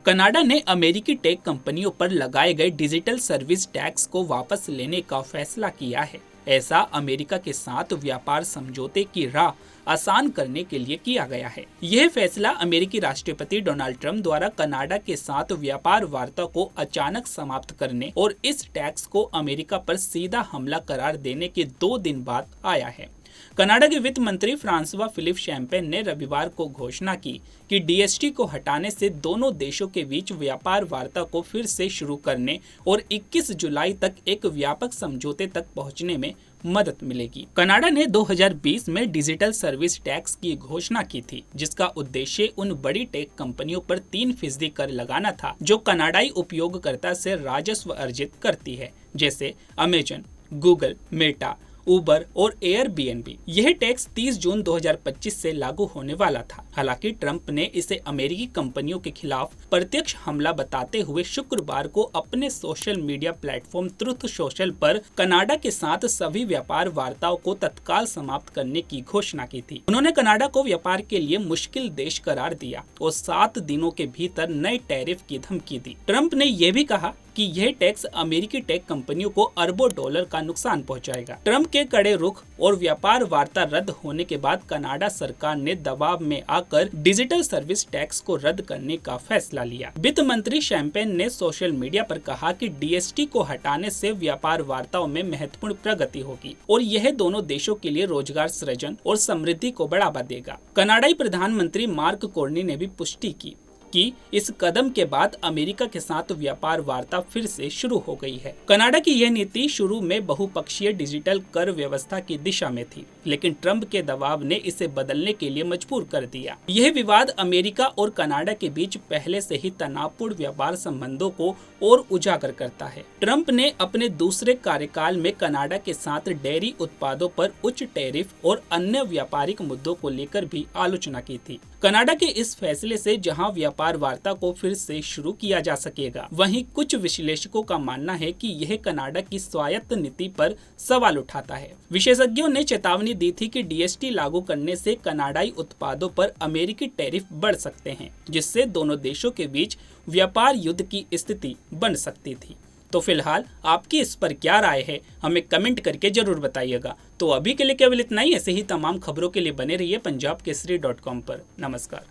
Canada ने अमेरिकी take कंपनियों पर लगाए गए डिजिटल सर्विस टैक्स को वापस लेने का फैसला किया है। ऐसा अमेरिका के साथ व्यापार समझौते की राह आसान करने के लिए किया गया है। यह फैसला अमेरिकी राष्ट्रपति डोनाल्ड ट्रंप द्वारा कनाडा के साथ व्यापार वार्ता को अचानक समाप्त करने और इस टैक्स को अमेरिका पर सीधा हमला करार देने के 2 दिन बाद आया है। कनाडा के वित्त मंत्री फ्रांसवा फिलिप शैम्पेन ने रविवार को घोषणा की कि डीएसटी को हटाने से दोनों देशों के बीच व्यापार वार्ता को फिर से शुरू करने और 21 जुलाई तक एक व्यापक समझौते तक पहुंचने में मदद मिलेगी। कनाडा ने 2020 में डिजिटल सर्विस टैक्स की घोषणा की थी, जिसका उद्देश्य उन बड़ी टेक कंपनियों पर 3% कर लगाना था जो कनाडाई उपयोगकर्ता से राजस्व अर्जित करती है, जैसे अमेजन, गूगल, मेटा, उबर और एयरबीएनबी। यह टैक्स 30 जून 2025 से लागू होने वाला था। हालांकि ट्रंप ने इसे अमेरिकी कंपनियों के खिलाफ प्रत्यक्ष हमला बताते हुए शुक्रवार को अपने social media platform truth social पर कनाडा के साथ सभी व्यापार वार्ताओं को तत्काल समाप्त करने की घोषणा की थी। उन्होंने कनाडा को व्यापार के लिए मुश्किल देश करार दिया और 7 दिनों के भीतर नए टैरिफ की धमकी दी। ट्रंप ने यह भी कहा कि यह टैक्स अमेरिकी टेक कंपनियों को अरबों डॉलर का नुकसान पहुंचाएगा। ट्रंप के कड़े रुख और व्यापार वार्ता रद्द होने के बाद कनाडा सरकार ने दबाव में आकर डिजिटल सर्विस टैक्स को रद्द करने का फैसला लिया। वित्त मंत्री शैम्पेन ने सोशल मीडिया पर कहा कि डीएसटी को हटाने से व्यापार वार्ताओं में महत्वपूर्ण प्रगति होगी और यह दोनों देशों के लिए रोजगार सृजन और समृद्धि को बढ़ावा देगा। कनाडाई प्रधानमंत्री मार्क कार्नी ने भी पुष्टि की कि इस कदम के बाद अमेरिका के साथ व्यापार वार्ता फिर से शुरू हो गई है। कनाडा की यह नीति शुरू में बहुपक्षीय डिजिटल कर व्यवस्था की दिशा में थी, लेकिन ट्रंप के दबाव ने इसे बदलने के लिए मजबूर कर दिया। यह विवाद अमेरिका और कनाडा के बीच पहले से ही तनावपूर्ण व्यापार संबंधों को और उजागर करता है। ट्रंप ने अपने दूसरे कार्यकाल में कनाडा के साथ डेयरी उत्पादों पर उच्च टैरिफ और अन्य व्यापारिक मुद्दों को लेकर भी आलोचना की थी। कनाडा के इस फैसले से जहां व्यापार वार्ता को फिर से शुरू किया जा सकेगा, वहीं कुछ विश्लेषकों का मानना है कि यह कनाडा की स्वायत्त नीति पर सवाल उठाता है। विशेषज्ञों ने चेतावनी दी थी कि डीएसटी लागू करने से कनाडाई उत्पादों पर अमेरिकी टैरिफ बढ़ सकते हैं, जिससे दोनों देशों के बीच व्यापार युद्ध की स्थिति बन सकती थी। तो फिलहाल आपकी इस पर क्या राय है, हमें कमेंट करके जरूर बताइएगा। तो अभी के लिए केवल इतना ही। ऐसे ही तमाम खबरों के लिए बने रहिए पंजाबकेसरी.com पर। नमस्कार।